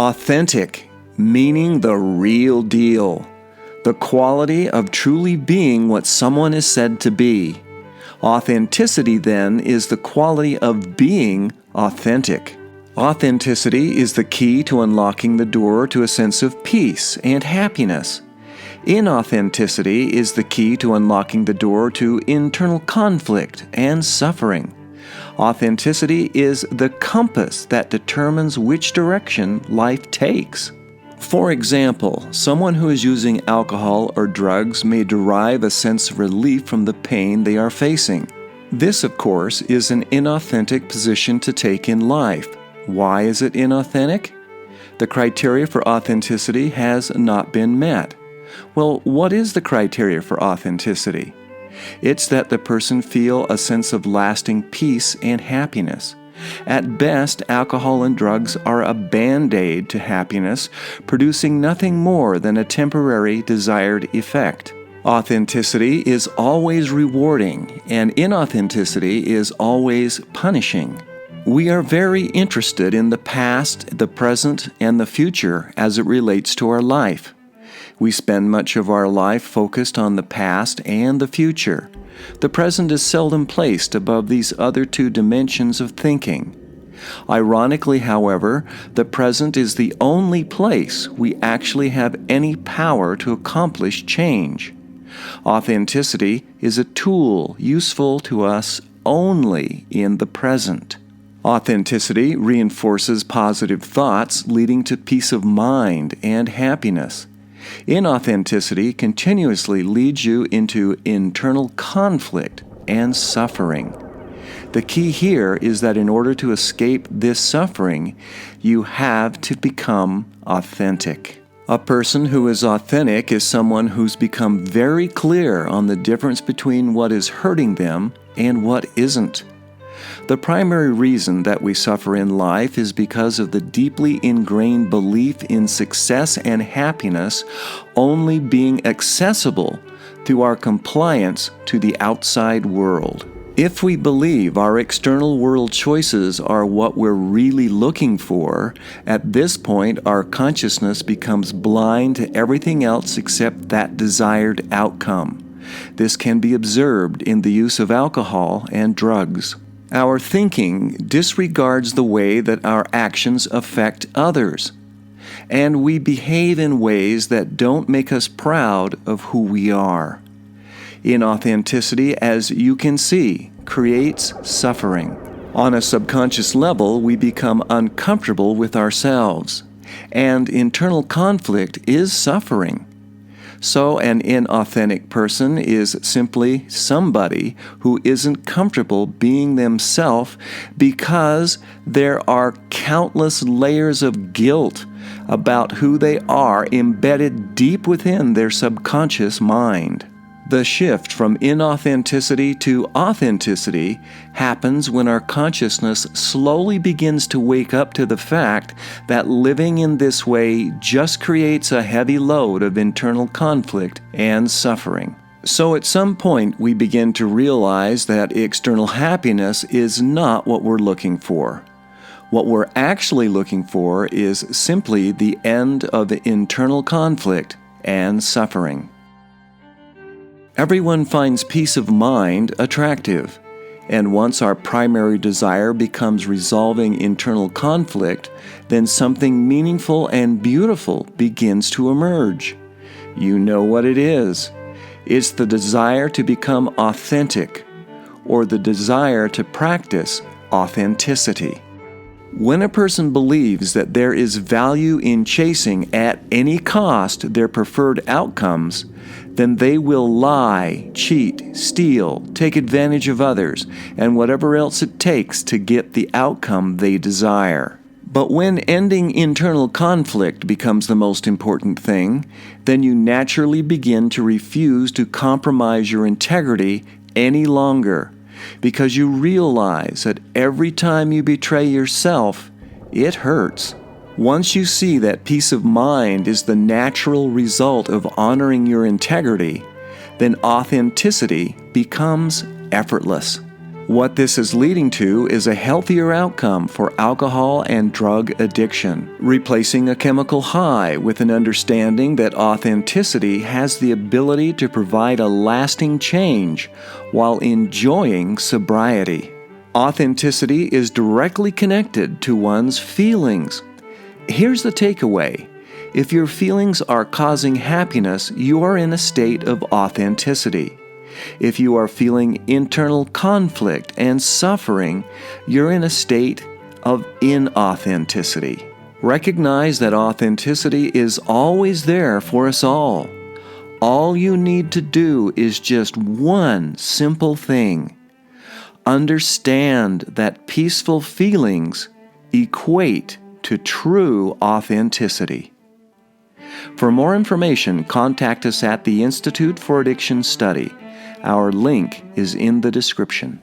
Authentic, meaning the real deal. The quality of truly being what someone is said to be. Authenticity, then, is the quality of being authentic. Authenticity is the key to unlocking the door to a sense of peace and happiness. Inauthenticity is the key to unlocking the door to internal conflict and suffering. Authenticity is the compass that determines which direction life takes. For example, someone who is using alcohol or drugs may derive a sense of relief from the pain they are facing. This, of course, is an inauthentic position to take in life. Why is it inauthentic? The criteria for authenticity has not been met. Well, what is the criteria for authenticity? It's that the person feel a sense of lasting peace and happiness. At best, alcohol and drugs are a band-aid to happiness, producing nothing more than a temporary desired effect. Authenticity is always rewarding, and inauthenticity is always punishing. We are very interested in the past, the present, and the future as it relates to our life. We spend much of our life focused on the past and the future. The present is seldom placed above these other two dimensions of thinking. Ironically, however, the present is the only place we actually have any power to accomplish change. Authenticity is a tool useful to us only in the present. Authenticity reinforces positive thoughts, leading to peace of mind and happiness. Inauthenticity continuously leads you into internal conflict and suffering. The key here is that in order to escape this suffering, you have to become authentic. A person who is authentic is someone who's become very clear on the difference between what is hurting them and what isn't. The primary reason that we suffer in life is because of the deeply ingrained belief in success and happiness only being accessible through our compliance to the outside world. If we believe our external world choices are what we're really looking for, at this point our consciousness becomes blind to everything else except that desired outcome. This can be observed in the use of alcohol and drugs. Our thinking disregards the way that our actions affect others, and we behave in ways that don't make us proud of who we are. Inauthenticity, as you can see, creates suffering. On a subconscious level, we become uncomfortable with ourselves, and internal conflict is suffering. So an inauthentic person is simply somebody who isn't comfortable being themselves because there are countless layers of guilt about who they are embedded deep within their subconscious mind. The shift from inauthenticity to authenticity happens when our consciousness slowly begins to wake up to the fact that living in this way just creates a heavy load of internal conflict and suffering. So at some point we begin to realize that external happiness is not what we're looking for. What we're actually looking for is simply the end of internal conflict and suffering. Everyone finds peace of mind attractive, and once our primary desire becomes resolving internal conflict, then something meaningful and beautiful begins to emerge. You know what it is. It's the desire to become authentic, or the desire to practice authenticity. When a person believes that there is value in chasing at any cost their preferred outcomes, then they will lie, cheat, steal, take advantage of others, and whatever else it takes to get the outcome they desire. But when ending internal conflict becomes the most important thing, then you naturally begin to refuse to compromise your integrity any longer, because you realize that every time you betray yourself, it hurts. Once you see that peace of mind is the natural result of honoring your integrity, then authenticity becomes effortless. What this is leading to is a healthier outcome for alcohol and drug addiction, replacing a chemical high with an understanding that authenticity has the ability to provide a lasting change while enjoying sobriety. Authenticity is directly connected to one's feelings. Here's the takeaway. If your feelings are causing happiness, you are in a state of authenticity. If you are feeling internal conflict and suffering, you're in a state of inauthenticity. Recognize that authenticity is always there for us all. All you need to do is just one simple thing. Understand that peaceful feelings equate to true authenticity. For more information, contact us at the Institute for Addiction Study. Our link is in the description.